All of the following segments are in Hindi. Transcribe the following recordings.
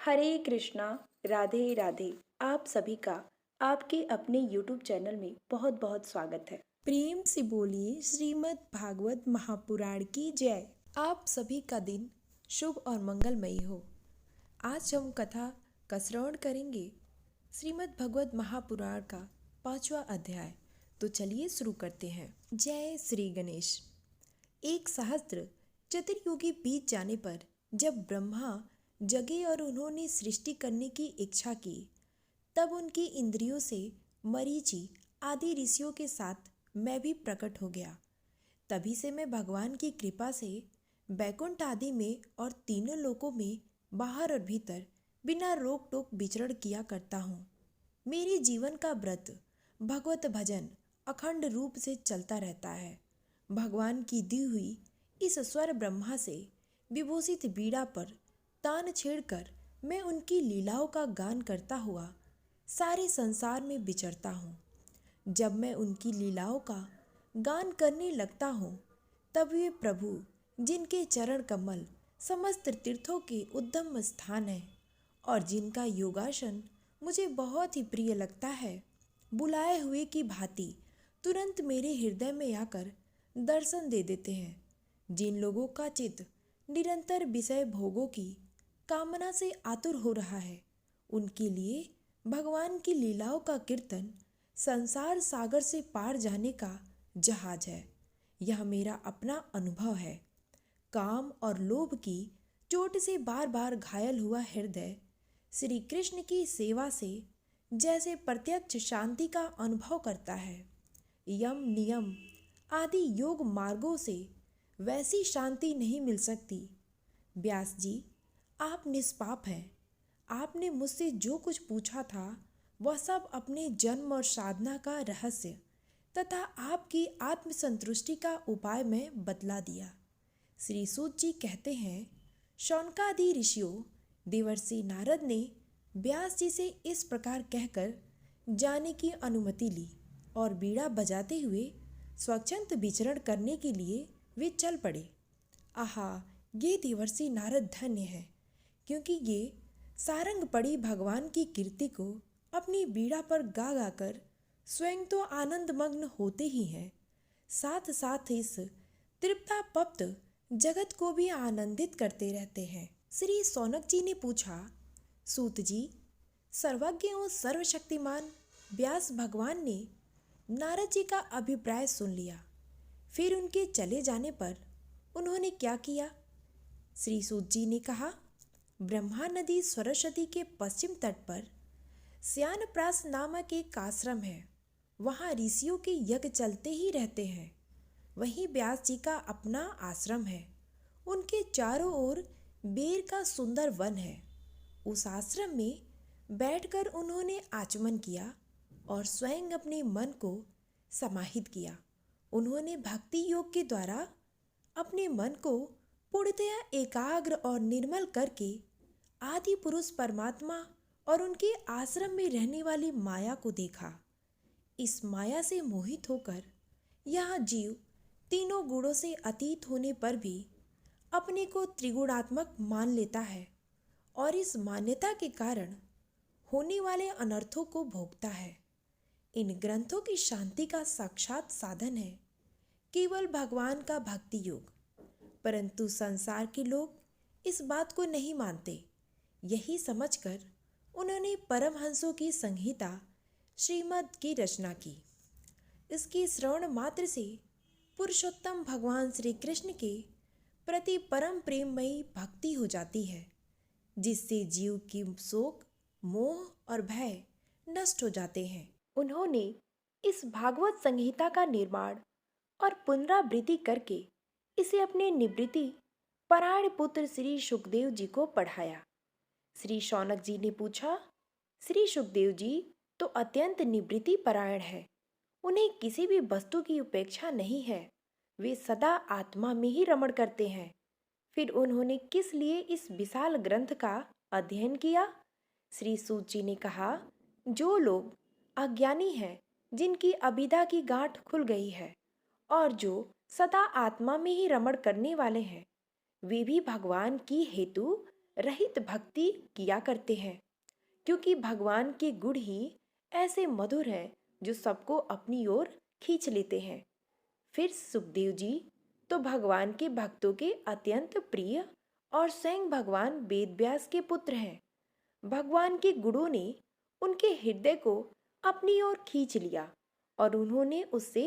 हरे कृष्णा। राधे राधे। आप सभी का आपके अपने YouTube चैनल में बहुत बहुत स्वागत है। प्रेम से बोलिए श्रीमद् भागवत महापुराण की जय। आप सभी का दिन शुभ और मंगलमयी हो। आज हम कथा का श्रवण करेंगे श्रीमद् भागवत महापुराण का 5वां अध्याय। तो चलिए शुरू करते हैं। जय श्री गणेश। एक सहस्त्र चतुर्युगी बीत जाने पर जब ब्रह्मा जगे और उन्होंने सृष्टि करने की इच्छा की, तब उनकी इंद्रियों से मरीचि आदि ऋषियों के साथ मैं भी प्रकट हो गया। तभी से मैं भगवान की कृपा से बैकुंठ आदि में और तीनों लोकों में बाहर और भीतर बिना रोक टोक विचरण किया करता हूँ। मेरे जीवन का व्रत भगवत भजन अखंड रूप से चलता रहता है। भगवान की दी हुई इस स्वर ब्रह्मा से विभूषित बीड़ा पर तान छेड़कर मैं उनकी लीलाओं का गान करता हुआ सारे संसार में विचरता हूँ। जब मैं उनकी लीलाओं का गान करने लगता हूँ, तब वे प्रभु जिनके चरण कमल समस्त तीर्थों के उद्गम स्थान है और जिनका योगासन मुझे बहुत ही प्रिय लगता है, बुलाए हुए की भांति तुरंत मेरे हृदय में आकर दर्शन दे देते हैं। जिन लोगों का चित्त निरंतर विषय भोगों की कामना से आतुर हो रहा है, उनके लिए भगवान की लीलाओं का कीर्तन संसार सागर से पार जाने का जहाज है। यह मेरा अपना अनुभव है। काम और लोभ की चोट से बार बार घायल हुआ हृदय श्री कृष्ण की सेवा से जैसे प्रत्यक्ष शांति का अनुभव करता है। यम नियम आदि योग मार्गों से वैसी शांति नहीं मिल सकती। व्यास जी, आप निष्पाप हैं। आपने मुझसे जो कुछ पूछा था वह सब अपने जन्म और साधना का रहस्य तथा आपकी आत्मसंतुष्टि का उपाय में बतला दिया। श्री सूत जी कहते हैं, शौनकादि ऋषियों देवर्षि नारद ने व्यास जी से इस प्रकार कहकर जाने की अनुमति ली और बीड़ा बजाते हुए स्वच्छंद विचरण करने के लिए वे चल पड़े। आहा, ये देवर्षि नारद धन्य है, क्योंकि ये सारंग पड़ी भगवान की कीर्ति को अपनी बीड़ा पर गा गाकर स्वयं तो आनंद मग्न होते ही हैं, साथ साथ इस तृप्तापप्त जगत को भी आनंदित करते रहते हैं। श्री सौनक जी ने पूछा, सूत जी, सर्वज्ञ और सर्वशक्तिमान व्यास भगवान ने नारद जी का अभिप्राय सुन लिया, फिर उनके चले जाने पर उन्होंने क्या किया? श्री सूत जी ने कहा, ब्रह्मा नदी सरस्वती के पश्चिम तट पर श्यानप्रास नामक एक आश्रम है। वहाँ ऋषियों के यज्ञ चलते ही रहते हैं। वहीं व्यास जी का अपना आश्रम है। उनके चारों ओर बेर का सुंदर वन है। उस आश्रम में बैठकर उन्होंने आचमन किया और स्वयं अपने मन को समाहित किया। उन्होंने भक्ति योग के द्वारा अपने मन को पूर्णतया एकाग्र और निर्मल करके आदि पुरुष परमात्मा और उनके आश्रम में रहने वाली माया को देखा। इस माया से मोहित होकर यह जीव तीनों गुणों से अतीत होने पर भी अपने को त्रिगुणात्मक मान लेता है और इस मान्यता के कारण होने वाले अनर्थों को भोगता है। इन ग्रंथों की शांति का साक्षात साधन है केवल भगवान का भक्ति योग, परंतु संसार के लोग इस बात को नहीं मानते। यही समझकर उन्होंने परमहंसों की संहिता श्रीमद् की रचना की। इसके श्रवण मात्र से पुरुषोत्तम भगवान श्री कृष्ण के प्रति परम प्रेममयी भक्ति हो जाती है, जिससे जीव की शोक, मोह और भय नष्ट हो जाते हैं। उन्होंने इस भागवत संहिता का निर्माण और पुनरावृत्ति करके इसे अपने निवृत्ति परायण पुत्र श्री सुखदेव जी को पढ़ाया। श्री शौनक जी ने पूछा, श्री सुखदेव जी तो अत्यंत निवृत्ति परायण है। उन्हें किसी भी वस्तु की उपेक्षा नहीं है। वे सदा आत्मा में ही रमण करते हैं। फिर उन्होंने किस लिए इस विशाल ग्रंथ का अध्ययन किया? श्री सूत जी ने कहा, जो लोग अज्ञानी हैं, जिनकी अभिधा की गांठ खुल गई है और जो सदा आत्मा में ही रमण करने वाले हैं, वे भी भगवान की हेतु रहित भक्ति किया करते हैं, क्योंकि भगवान के गुण ही ऐसे मधुर हैं जो सबको अपनी ओर खींच लेते हैं। फिर सुखदेव जी तो भगवान के भक्तों के अत्यंत प्रिय और स्वयं भगवान वेदव्यास के पुत्र हैं। भगवान के गुणों ने उनके हृदय को अपनी ओर खींच लिया और उन्होंने उससे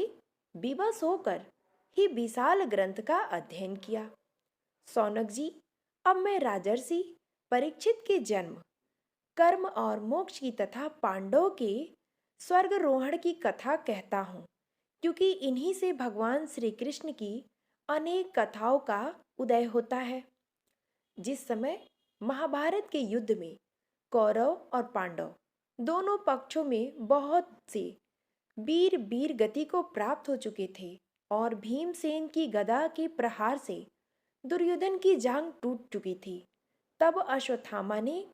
विवश होकर ही विशाल ग्रंथ का अध्ययन किया। सौनक जी, अब मैं राजर्षि परीक्षित के जन्म, कर्म और मोक्ष की तथा पांडवों के स्वर्गरोहण की कथा कहता हूँ, क्योंकि इन्हीं से भगवान श्री कृष्ण की अनेक कथाओं का उदय होता है। जिस समय महाभारत के युद्ध में कौरव और पांडव दोनों पक्षों में बहुत से वीर वीर गति को प्राप्त हो चुके थे और भीमसेन की गदा के प्रहार से दुर्योधन की जांघ टूट चुकी थी, तब अश्वत्थामा ने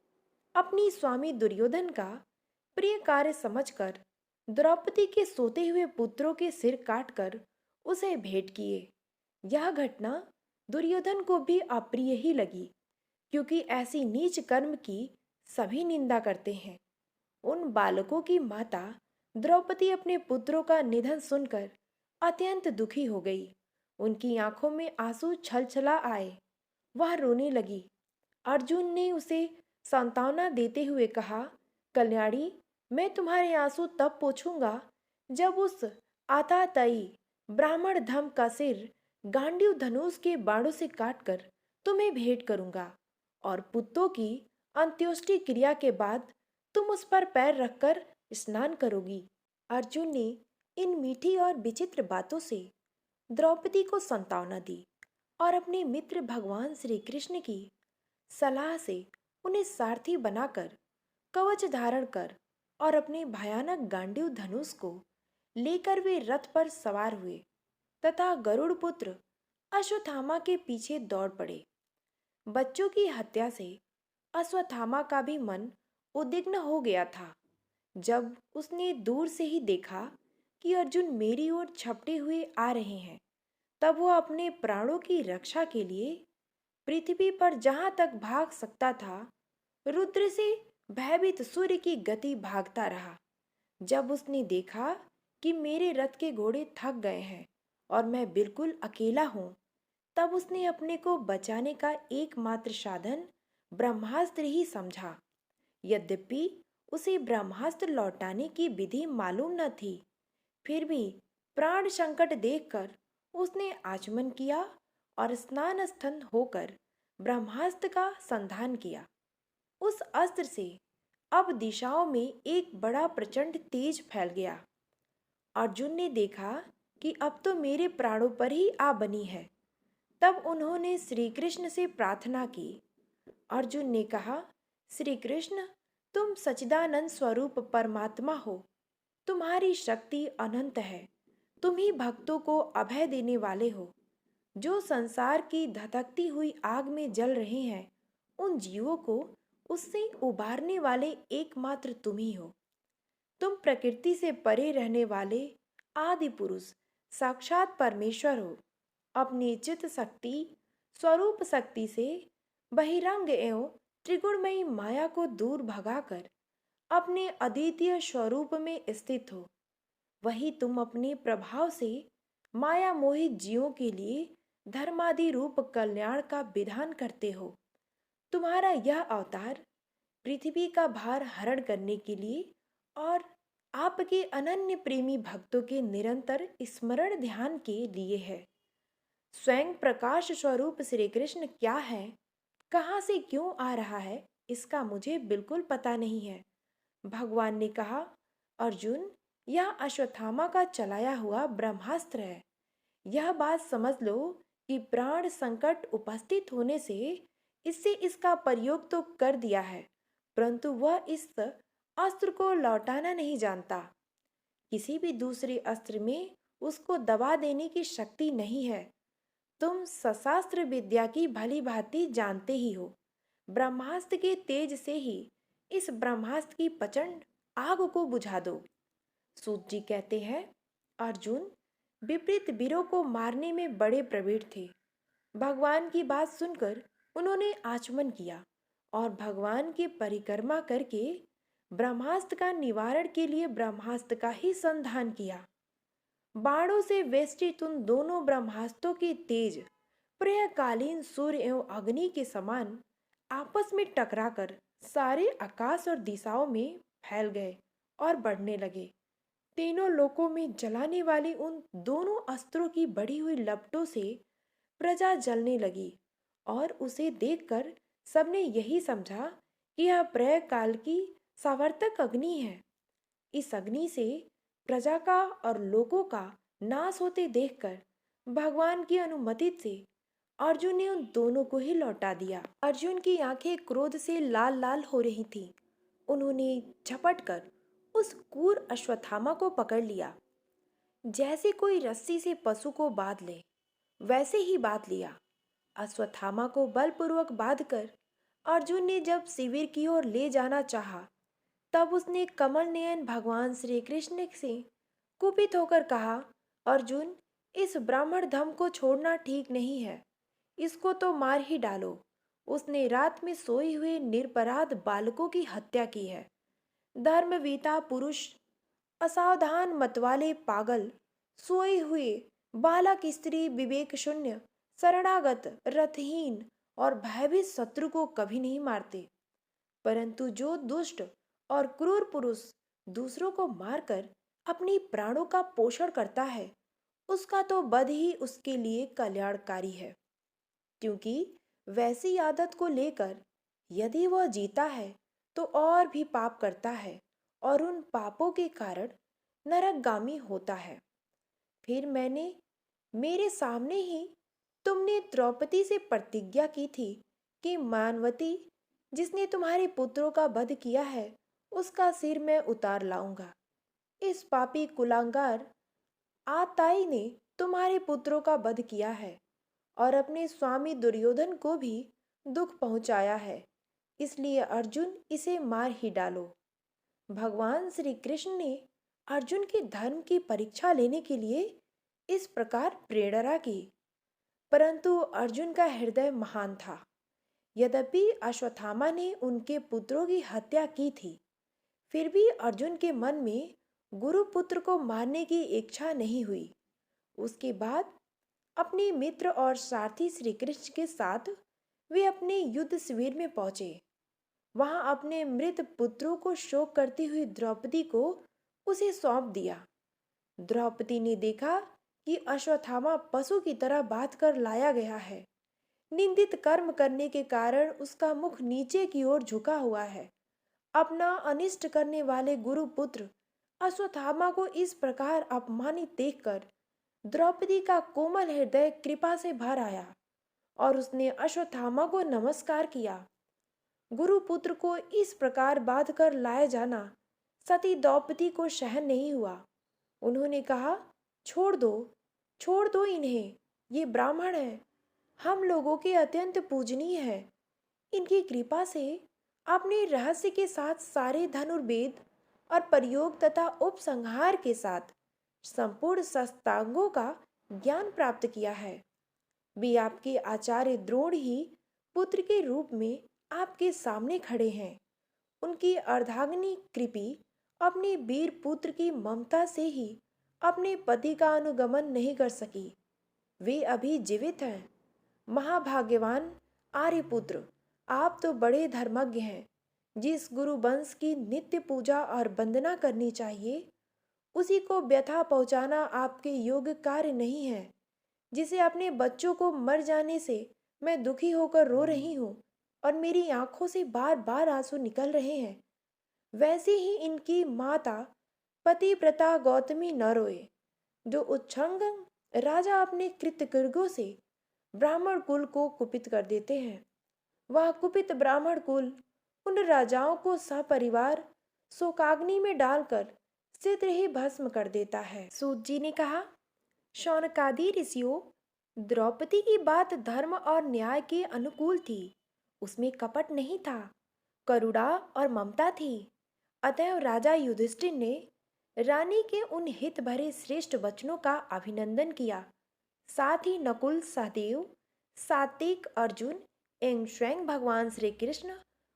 अपनी स्वामी दुर्योधन का प्रिय कार्य समझकर द्रौपदी के सोते हुए पुत्रों के सिर काटकर उसे भेंट किए। यह घटना दुर्योधन को भी अप्रिय ही लगी, क्योंकि ऐसी नीच कर्म की सभी निंदा करते हैं। उन बालकों की माता द्रौपदी अपने पुत्रों का निधन सुनकर अत्यंत दुखी हो गई। उनकी आंखों में आंसू छलछला आए। वह रोने लगी। अर्जुन ने उसे सांत्वना देते हुए कहा, कल्याणी, मैं तुम्हारे आंसू तब पोंछूंगा जब उस आताताई ब्राह्मण धम का सिर गांडीव धनुष के बाणों से काटकर तुम्हें भेंट करूंगा और पुत्रों की अंत्योष्टि क्रिया के बाद तुम उस पर पैर रखकर स्नान करोगी। अर्जुन ने इन मीठी और विचित्र बातों से द्रौपदी को सांत्वना दी और अपने मित्र भगवान श्री कृष्ण की सलाह से उन्हें सारथी बनाकर कवच धारण कर और अपने भयानक गांडीव धनुष को लेकर वे रथ पर सवार हुए तथा गरुड़ पुत्र अश्वत्थामा के पीछे दौड़ पड़े। बच्चों की हत्या से अश्वत्थामा का भी मन उद्विग्न हो गया था। जब उसने दूर से ही देखा कि अर्जुन मेरी ओर झपटे हुए आ रहे हैं, तब वह अपने प्राणों की रक्षा के लिए पृथ्वी पर जहां तक भाग सकता था, रुद्र से भयभीत सूर्य की गति भागता रहा। जब उसने देखा कि मेरे रथ के घोड़े थक गए हैं और मैं बिल्कुल अकेला हूं, तब उसने अपने को बचाने का एकमात्र साधन ब्रह्मास्त्र ही समझा। यद्यपि उसे ब्रह्मास्त्र लौटाने की विधि मालूम न थी, फिर भी प्राण संकट देखकर उसने आचमन किया और स्नान स्थन होकर ब्रह्मास्त्र का संधान किया। उस अस्त्र से अब दिशाओं में एक बड़ा प्रचंड तेज फैल गया। अर्जुन ने देखा कि अब तो मेरे प्राणों पर ही आ बनी है। तब उन्होंने श्री कृष्ण से प्रार्थना की। अर्जुन ने कहा, श्री कृष्ण, तुम सच्चिदानंद स्वरूप परमात्मा हो। तुम्हारी शक्ति अनंत है। तुम ही भक्तों को अभय देने वाले हो। जो संसार की धधकती हुई आग में जल रहे हैं, उन जीवों को उससे उबारने वाले एकमात्र तुम ही हो। तुम प्रकृति से परे रहने वाले आदि पुरुष साक्षात परमेश्वर हो। अपनी चित्त शक्ति स्वरूप शक्ति से बहिरंग एवं त्रिगुणमयी माया को दूर भगाकर अपने अद्वितीय स्वरूप में स्थित हो। वही तुम अपने प्रभाव से माया मोहित जीवों के लिए धर्मादि रूप कल्याण का विधान करते हो। तुम्हारा यह अवतार पृथ्वी का भार हरण करने के लिए और आपके अनन्य प्रेमी भक्तों के निरंतर स्मरण ध्यान के लिए है। स्वयं प्रकाश स्वरूप श्री कृष्ण क्या है, कहाँ से क्यों आ रहा है, इसका मुझे बिल्कुल पता नहीं है। भगवान ने कहा, अर्जुन, यह अश्वत्थामा का चलाया हुआ ब्रह्मास्त्र है। यह बात समझ लो कि प्राण संकट उपस्थित होने से इससे इसका प्रयोग तो कर दिया है, परंतु वह इस अस्त्र को लौटाना नहीं जानता। किसी भी दूसरे अस्त्र में उसको दबा देने की शक्ति नहीं है। तुम सशास्त्र विद्या की भली भांति जानते ही हो। ब्रह्मास्त्र के तेज से ही इस ब्रह्मास्त्र की प्रचंड आग को बुझा दो। सूत जी कहते हैं, अर्जुन विपरीत वीरों को मारने में बड़े प्रवीण थे। भगवान की बात सुनकर उन्होंने आचमन किया और भगवान की परिक्रमा करके ब्रह्मास्त्र का निवारण के लिए ब्रह्मास्त्र का ही संधान किया। बाणों से वेष्टित उन दोनों ब्रह्मास्त्रों की तेज प्रलयकालीन सूर्य एवं अग्नि के समान आपस में टकराकर सारे आकाश और दिशाओं में फैल गए और बढ़ने लगे। तीनों लोकों में जलाने वाली उन दोनों अस्त्रों की बढ़ी हुई लपटों से प्रजा जलने लगी और उसे देखकर सबने यही समझा कि यह प्रलय काल की सावर्तक अग्नि है। इस अग्नि से प्रजा का और लोगों का नाश होते देखकर भगवान की अनुमति से अर्जुन ने उन दोनों को ही लौटा दिया। अर्जुन की आंखें क्रोध से लाल लाल हो रही थीं। उन्होंने झपट कर उस क्रूर अश्वत्थामा को पकड़ लिया। जैसे कोई रस्सी से पशु को बांध ले, वैसे ही बांध लिया। अश्वत्थामा को बलपूर्वक बांधकर अर्जुन ने जब शिविर की ओर ले जाना चाहा, तब उसने कमल नयन भगवान श्री कृष्ण से कुपित होकर कहा, अर्जुन, इस ब्राह्मण धम को छोड़ना ठीक नहीं है, इसको तो मार ही डालो। उसने रात में सोए हुए निरपराध बालकों की हत्या की है। धर्मवीता पुरुष, असावधान मतवाले पागल, सोए हुए बालक स्त्री, विवेक शून्य, शरणागत, रथहीन और भयभीत शत्रु को कभी नहीं मारते, परंतु जो दुष्ट और क्रूर पुरुष दूसरों को मारकर अपनी प्राणों का पोषण करता है, उसका तो वध ही उसके लिए कल्याणकारी है। क्योंकि वैसी आदत को लेकर यदि वह जीता है तो और भी पाप करता है और उन पापों के कारण नरकगामी होता है। फिर मेरे सामने ही तुमने द्रौपदी से प्रतिज्ञा की थी कि मानवती, जिसने तुम्हारे पुत्रों का वध किया है, उसका सिर मैं उतार लाऊंगा। इस पापी कुलांगार आताई ने तुम्हारे पुत्रों का वध किया है और अपने स्वामी दुर्योधन को भी दुख पहुंचाया है, इसलिए अर्जुन, इसे मार ही डालो। भगवान श्री कृष्ण ने अर्जुन के धर्म की परीक्षा लेने के लिए इस प्रकार प्रेरणा की, परंतु अर्जुन का हृदय महान था। यद्यपि अश्वत्थामा ने उनके पुत्रों की हत्या की थी, फिर भी अर्जुन के मन में गुरुपुत्र को मारने की इच्छा नहीं हुई। उसके बाद अपने मित्र और सारथी श्री कृष्ण के साथ वे अपने युद्ध शिविर में पहुंचे। वहां अपने मृत पुत्रों को शोक करती हुई द्रौपदी को उसे सौंप दिया। द्रौपदी ने देखा कि अश्वत्थामा पशु की तरह बांध कर लाया गया है। निंदित कर्म करने के कारण उसका मुख नीचे की ओर झुका हुआ है। अपना अनिष्ट करने वाले गुरुपुत्र अश्वत्थामा को इस प्रकार अपमानित देखकर द्रौपदी का कोमल हृदय कृपा से भर आया और उसने अश्वत्थामा को नमस्कार किया। गुरुपुत्र को इस प्रकार बांध कर लाया जाना सती द्रौपदी को सहन नहीं हुआ। उन्होंने कहा, छोड़ दो इन्हें, ये ब्राह्मण हैं, हम लोगों के अत्यंत पूजनीय हैं। इनकी कृपा से आपने रहस्य के साथ सारे धनुर्वेद और प्रयोग तथा उपसंहार के साथ संपूर्ण शस्त्रांगों का ज्ञान प्राप्त किया है। वे आपके आचार्य द्रोण ही पुत्र के रूप में आपके सामने खड़े हैं। उनकी अर्धांगिनी कृपी अपने वीर पुत्र की ममता से ही अपने पति का अनुगमन नहीं कर सकी। वे अभी जीवित हैं। महाभाग्यवान आर्यपुत्र, आप तो बड़े धर्मज्ञ हैं। जिस गुरु वंश की नित्य पूजा और वंदना करनी चाहिए, उसी को व्यथा पहुंचाना आपके योग्य कार्य नहीं है। जिसे अपने बच्चों को मर जाने से मैं दुखी होकर रो रही हूँ और मेरी आंखों से बार बार आंसू निकल रहे हैं, वैसे ही इनकी माता पतिव्रता गौतमी न रोए। जो उच्छृंग राजा अपने कृतकृत्यों से ब्राह्मण कुल को कुपित कर देते हैं, वह कुपित ब्राह्मण कुल उन राजाओं को सपरिवार शोकाग्नि में डालकर शीघ्र ही भस्म कर देता है। सूत जी ने कहा, शौनकादि ऋषियों, द्रौपदी की बात धर्म और न्याय के अनुकूल थी। उसमें कपट नहीं था, करुणा और ममता थी। अतएव राजा युधिष्ठिर ने रानी के उन हित भरे श्रेष्ठ वचनों का अभिनंदन किया। साथ ही नकुल, सहदेव, सात्विक, अर्जुन एवं स्वयं भगवान श्री कृष्ण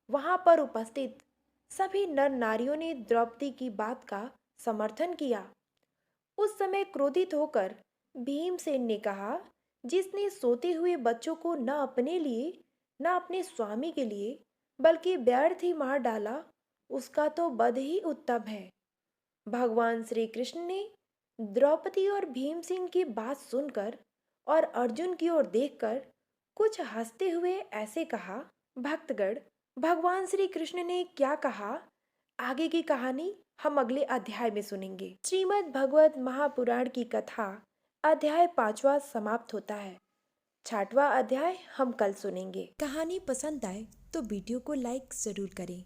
वहां पर उपस्थित सभी नर नारियों ने द्रौपदी की बात का समर्थन किया। उस समय क्रोधित होकर भीमसेन ने कहा, जिसने सोते हुए बच्चों को न अपने लिए न अपने स्वामी के लिए बल्कि व्यर्थ ही मार डाला, उसका तो वध ही उत्तम है। भगवान श्री कृष्ण ने द्रौपदी और भीमसेन की बात सुनकर और अर्जुन की ओर देखकर कुछ हंसते हुए ऐसे कहा, भक्तगण, भगवान श्री कृष्ण ने क्या कहा, आगे की कहानी हम अगले अध्याय में सुनेंगे। श्रीमद् भगवत महापुराण की कथा अध्याय 5वां समाप्त होता है। 6वां अध्याय हम कल सुनेंगे। कहानी पसंद आए तो वीडियो को लाइक ज़रूर करें।